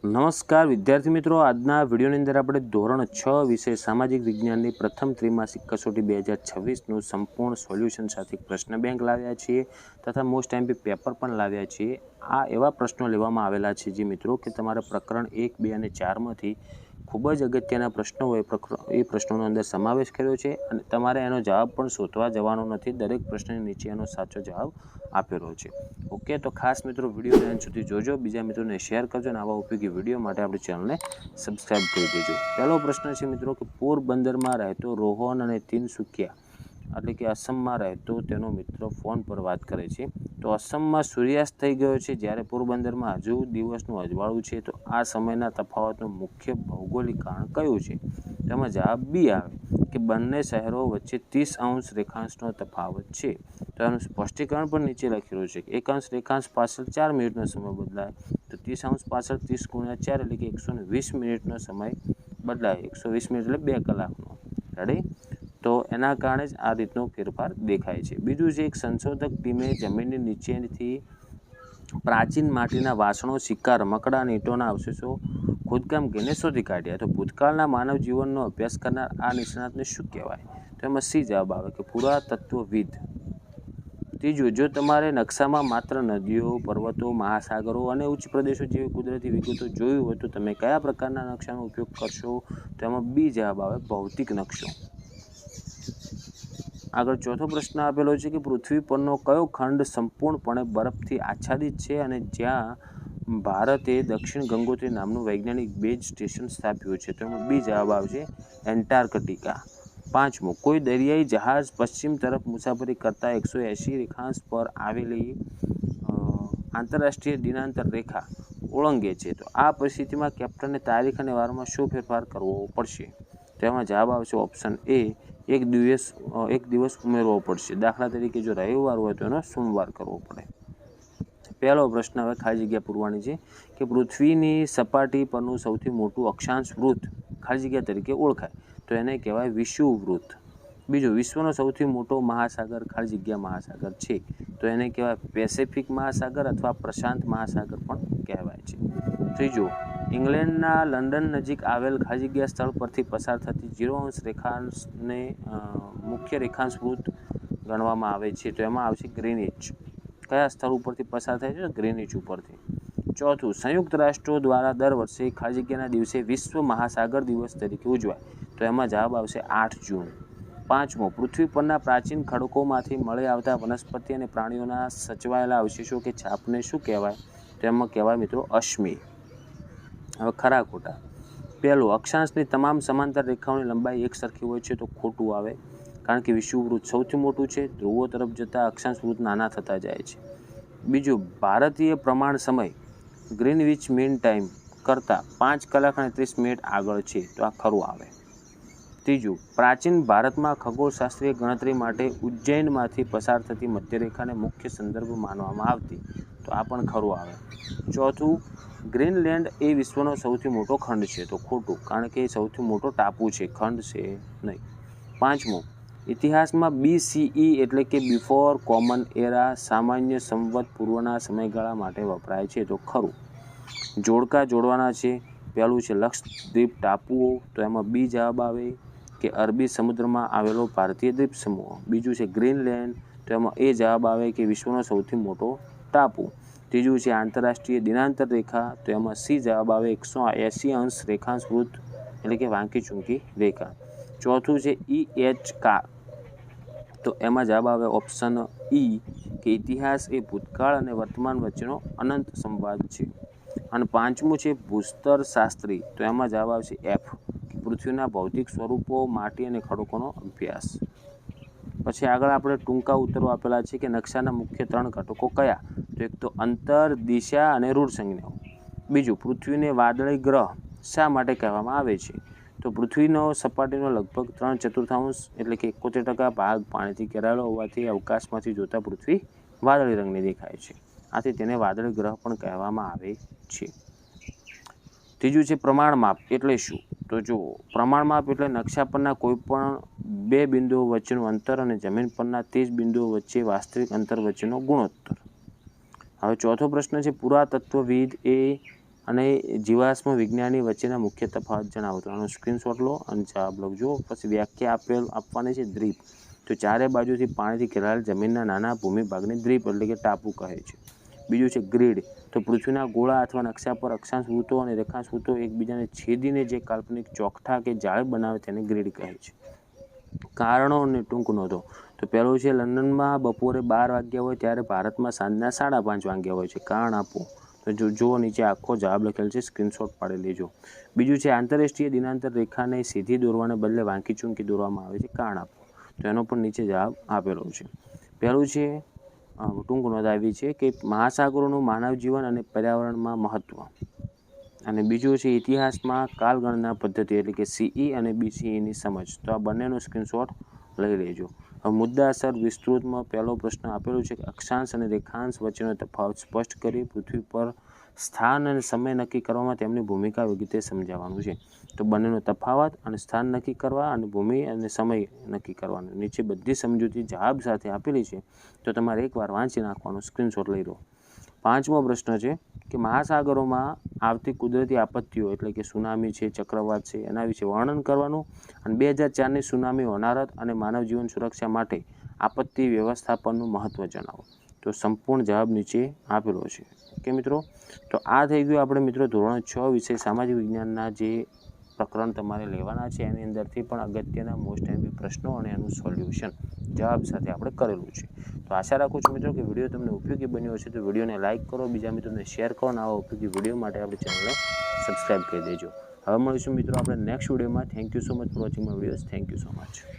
નમસ્કાર વિદ્યાર્થી મિત્રો, આજના વિડીયોની અંદર આપણે ધોરણ 6 વિષય સામાજિક વિજ્ઞાનની પ્રથમ ત્રિમાસિક કસોટી 2026નું સંપૂર્ણ સોલ્યુશન સાથે પ્રશ્ન બેંક લાવ્યા છીએ તથા મોસ્ટ એમપી પેપર પણ લાવ્યા છીએ। આ એવા પ્રશ્નો લેવામાં આવેલા છે જે મિત્રો કે તમારા પ્રકરણ 1, 2 અને 4માંથી ખૂબ જ અગત્યના પ્રશ્નો હોય એ પ્રશ્નોનો અંદર સમાવેશ કર્યો છે અને તમારે એનો જવાબ પણ શોધવા જવાનો નથી, દરેક પ્રશ્નની નીચે એનો સાચો જવાબ આપેલો છે। ઓકે, તો ખાસ મિત્રો વિડીયોને અંત સુધી જોજો, બીજા મિત્રોને શેર કરજો અને આવા ઉપયોગી વિડીયો માટે આપણી ચેનલને સબસ્ક્રાઈબ કરી દેજો। પહેલો પ્રશ્ન છે મિત્રો કે પોરબંદરમાં રહેતો રોહન અને તિનસુકિયા એટલે કે અસમમાં રહેતો તેનો મિત્ર ફોન પર વાત કરે છે। તો અસમમાં સૂર્યાસ્ત થઈ ગયો છે જ્યારે પોરબંદરમાં હજુ દિવસનું અજવાળું છે, તો આ સમયના તફાવતનું મુખ્ય ભૌગોલિક કારણ કયું છે? તેમાં જવાબ બી આવે કે બંને શહેરો વચ્ચે 30° રેખાંશનો તફાવત છે। તો એનું સ્પષ્ટીકરણ પણ નીચે લખેલું છે કે 1 રેખાંશ પાછળ 4 મિનિટનો સમય બદલાય, તો 30° પાછળ 30 × 4 એટલે કે 120 મિનિટનો સમય બદલાય। 120 મિનિટ એટલે 2 કલાકનો। રેડી? તો એના કારણે જ આ રીતનો ફેરફાર દેખાય છે। બીજું છે, એક સંશોધક ટીમે જમીનની નીચેથી પ્રાચીન માટીના વાસણો, સિક્કા, રમકડા અને ઈંટોના અવશેષો ખોદકામ કરીને શોધી કાઢ્યા। તો ભૂતકાળના માનવ જીવનનો અભ્યાસ કરનાર આ નિષ્ણાતને શું કહેવાય? તો એમાં સી જવાબ આવે કે પુરાતત્વવિદ। ત્રીજું, જો તમારે નકશામાં માત્ર નદીઓ, પર્વતો, મહાસાગરો અને ઉચ્ચ પ્રદેશો જેવી કુદરતી વિગતો જોવી હોય તો તમે કયા પ્રકારના નકશાનો ઉપયોગ કરશો? તો એમાં બી જવાબ આવે ભૌતિક નકશો। આગળ ચોથો પ્રશ્ન આપેલો છે કે પૃથ્વી પરનો કયો ખંડ સંપૂર્ણપણે બરફથી આચ્છાદિત છે અને જ્યાં ભારતે દક્ષિણ ગંગોત્રી નામનું વૈજ્ઞાનિક બેઝ સ્ટેશન સ્થાપ્યું છે? તો એમાં બી જવાબ આવશે એન્ટાર્કટિકા। પાંચમું, કોઈ દરિયાઈ જહાજ પશ્ચિમ તરફ મુસાફરી કરતા 180 રેખાંશ પર આવેલી આંતરરાષ્ટ્રીય દિનાંતર રેખા ઓળંગે છે, તો આ પરિસ્થિતિમાં કેપ્ટનને તારીખ અને વારમાં શું ફેરફાર કરવો પડશે? તેમાં જવાબ આવશે ઓપ્શન એ, એક દિવસ ઉમેરવો પડશે। દાખલા તરીકે જો રવિવાર હોય તો એનો સોમવાર કરવો પડે। પહેલો પ્રશ્ન હવે ખાલી જગ્યા પૂરવાની છે કે પૃથ્વીની સપાટી પરનું સૌથી મોટું અક્ષાંશ વૃત્ત ખાલી જગ્યા તરીકે ઓળખાય, તો એને કહેવાય વિષુવવૃત્ત। બીજું, વિશ્વનો સૌથી મોટો મહાસાગર ખાલી જગ્યા મહાસાગર છે, તો એને કહેવાય પેસિફિક મહાસાગર અથવા પ્રશાંત મહાસાગર પણ કહેવાય છે। ત્રીજું, ઇંગ્લેન્ડના લંડન નજીક આવેલ ખાલી જગ્યા સ્થળ પરથી પસાર થતી 0° રેખાંશને મુખ્ય રેખાંશ વૃત્ત ગણવામાં આવે છે, તો એમાં આવશે ગ્રીનિચ। કયા સ્થળ ઉપરથી પસાર થાય છે? ગ્રીનિચ ઉપરથી। ચોથું, સંયુક્ત રાષ્ટ્રો દ્વારા દર વર્ષે ખાલી જગ્યાના દિવસે વિશ્વ મહાસાગર દિવસ તરીકે ઉજવાય, તો એમાં જવાબ આવશે 8 જૂન। પાંચમો, પૃથ્વી પરના પ્રાચીન ખડકોમાંથી મળી આવતા વનસ્પતિ અને પ્રાણીઓના સચવાયેલા અવશેષો કે છાપને શું કહેવાય? તો એમાં કહેવાય મિત્રો અશ્મિ। હવે ખરા ખોટા। પહેલું, અક્ષાંશની તમામ સમાંતર રેખાઓની લંબાઈ એક સરખી હોય છે, તો ખોટું આવે, કારણ કે વિષુવવૃત્ત સૌથી મોટું છે, ધ્રુવો તરફ જતા અક્ષાંશ વૃત્ત નાના થતા જાય છે। બીજું, ભારતીય પ્રમાણ સમય ગ્રીનવિચ મીન ટાઈમ કરતાં 5 કલાક અને 30 મિનિટ આગળ છે, તો આ ખરું આવે। ત્રીજું, પ્રાચીન ભારતમાં ખગોળશાસ્ત્રીય ગણતરી માટે ઉજ્જૈનમાંથી પસાર થતી મધ્યરેખાને મુખ્ય સંદર્ભ માનવામાં આવતી, તો આ પણ ખરું આવે। ચોથું, ગ્રીનલેન્ડ એ વિશ્વનો સૌથી મોટો ખંડ છે, તો ખોટું, કારણ કે એ સૌથી મોટો ટાપુ છે, ખંડ છે નહીં। પાંચમું, ઇતિહાસમાં BCE એટલે કે બિફોર કોમન એરા સામાન્ય સંવત પૂર્વના સમયગાળા માટે વપરાય છે, તો ખરું। જોડકા જોડવાના છે। પહેલું છે લક્ષદ્વીપ ટાપુઓ, તો એમાં બી જવાબ આવે કે અરબી સમુદ્રમાં આવેલો ભારતીય દ્વીપ સમૂહ। બીજું છે ગ્રીનલેન્ડ, તો એમાં એ જવાબ આવે કે વિશ્વનો સૌથી મોટો ટાપુ। ત્રીજું છે આંતરરાષ્ટ્રીય દિનાંતર રેખા, તો એમાં સી જવાબ આવે 180° રેખાંશ વૃત્ત એટલે કે વાંકી ચૂંકી રેખા। ચોથું છે EHK, તો એમાં જવાબ આવે ઓપ્શન ઈ કે ઇતિહાસ એ ભૂતકાળ અને વર્તમાન વચ્ચેનો અનંત સંવાદ છે। અને પાંચમું છે ભૂસ્તરશાસ્ત્રી, તો એમાં જવાબ આવશે એફ કે પૃથ્વીના ભૌતિક સ્વરૂપો, માટી અને ખડકોનો અભ્યાસ। પછી આગળ આપણે ટૂંકા ઉત્તરો આપેલા છે કે નકશાના મુખ્ય 3 ઘટકો કયા? તો એક તો અંતર, દિશા અને રૂઢ સંજ્ઞાઓ। બીજું, પૃથ્વીને વાદળી ગ્રહ શા માટે કહેવામાં આવે છે? તો પૃથ્વીનો સપાટીનો લગભગ 3/4 એટલે કે 71% ભાગ પાણીથી ઘેરાયેલો હોવાથી અવકાશમાંથી જોતા પૃથ્વી વાદળી રંગની દેખાય છે, આથી તેને વાદળી ગ્રહ પણ કહેવામાં આવે છે। ત્રીજું છે પ્રમાણમાપ એટલે શું? તો જો પ્રમાણમાપ એટલે નકશા પરના કોઈપણ 2 બિંદુઓ વચ્ચેનું અંતર અને જમીન પરના 30 બિંદુઓ વચ્ચે વાસ્તવિક અંતર વચ્ચેનો ગુણોત્તર। હવે ચોથો પ્રશ્ન છે પુરાતત્વવિદ એ અને જીવાશ્મ વિજ્ઞાની વચ્ચેના મુખ્ય તફાવત જણાવો. તો આનો સ્ક્રીનશોટ લો અને જવાબ લખજો. પછી વ્યાખ્યા આપવાની છે દ્વીપ. તો ચારે બાજુથી પાણીથી ઘેરાયેલ જમીનના નાના ભૂમિભાગને દ્વીપ એટલે કે ટાપુ કહે છે. બીજું છે ગ્રીડ. તો પૃથ્વીના ગોળા અથવા નકશા પર અક્ષાંશ વૃત્તો અને રેખાંશ વૃત્તો એકબીજાને છેદીને જે કાલ્પનિક ચોકઠા કે જાળી બનાવે તેને ગ્રીડ કહે છે. કારણો અને ટૂંક નોંધો. તો પહેલું છે લંડનમાં બપોરે 12 વાગ્યા હોય ત્યારે ભારતમાં સાંજના 5:30 વાગ્યા હોય છે. કારણ આપો. તો જો નીચે આખો જવાબ લખેલ છે, સ્ક્રીનશોટ પાડી લેજો. બીજું છે આંતરરાષ્ટ્રીય દિનાંતર રેખાને સીધી દોરવાને બદલે વાંકી ચૂંકી દોરવામાં આવે છે. કારણ આપો. તો એનો પણ નીચે જવાબ આપેલો છે. પહેલું છે ટૂંક નોંધ આવી છે કે મહાસાગરોનું માનવ જીવન અને પર્યાવરણમાં મહત્વ. અને બીજું છે ઇતિહાસમાં કાલગણના પદ્ધતિ એટલે કે CE અને BCEની સમજ. તો આ બંનેનો સ્ક્રીનશોટ લઈ લેજો. હવે મુદ્દાસર વિસ્તૃતમાં પહેલો પ્રશ્ન આપેલો છે કે અક્ષાંશ અને રેખાંશ વચ્ચેનો તફાવત સ્પષ્ટ કરી પૃથ્વી પર સ્થાન અને સમય નક્કી કરવામાં તેમની ભૂમિકા વિગતે સમજાવવાનું છે. તો બંનેનો તફાવત અને સ્થાન નક્કી કરવા અને ભૂમિ અને સમય નક્કી કરવાનું. નીચે બધી સમજૂતી જવાબ સાથે આપેલી છે, તો તમારે એકવાર વાંચી નાખવાનો, સ્ક્રીનશોટ લઈ લો. 5મો પ્રશ્ન છે કે મહાસાગરોમાં આવતી કુદરતી આપત્તિઓ એટલે કે સુનામી છે, ચક્રવાત છે, એના વિશે વર્ણન કરવાનું. અને 2004ની સુનામી હોનારત અને માનવ જીવન સુરક્ષા માટે આપત્તિ વ્યવસ્થાપનનું મહત્ત્વ જણાવો. તો સંપૂર્ણ જવાબ નીચે આપેલો છે. ઓકે મિત્રો, તો આ થઈ ગયું આપણે મિત્રો ધોરણ 6 વિષય સામાજિક વિજ્ઞાનના જે પ્રકરણ તમારે લેવાના છે એની અંદરથી પણ અગત્યના મોસ્ટ એમપી પ્રશ્નો અને એનું સોલ્યુશન જવાબ સાથે આપણે કરેલું છે. તો આશા રાખું છું મિત્રો કે વિડીયો તમને ઉપયોગી બન્યો હશે. તો વિડીયોને લાઇક કરો, બીજા મિત્રોને શેર કરો અને આવા ઉપયોગી વિડીયો માટે આપણી ચેનલને સબસ્ક્રાઈબ કરી દેજો. હવે મળીશું મિત્રો આપણે નેક્સ્ટ વિડીયોમાં. Thank you so much for watching my videos. Thank you so much.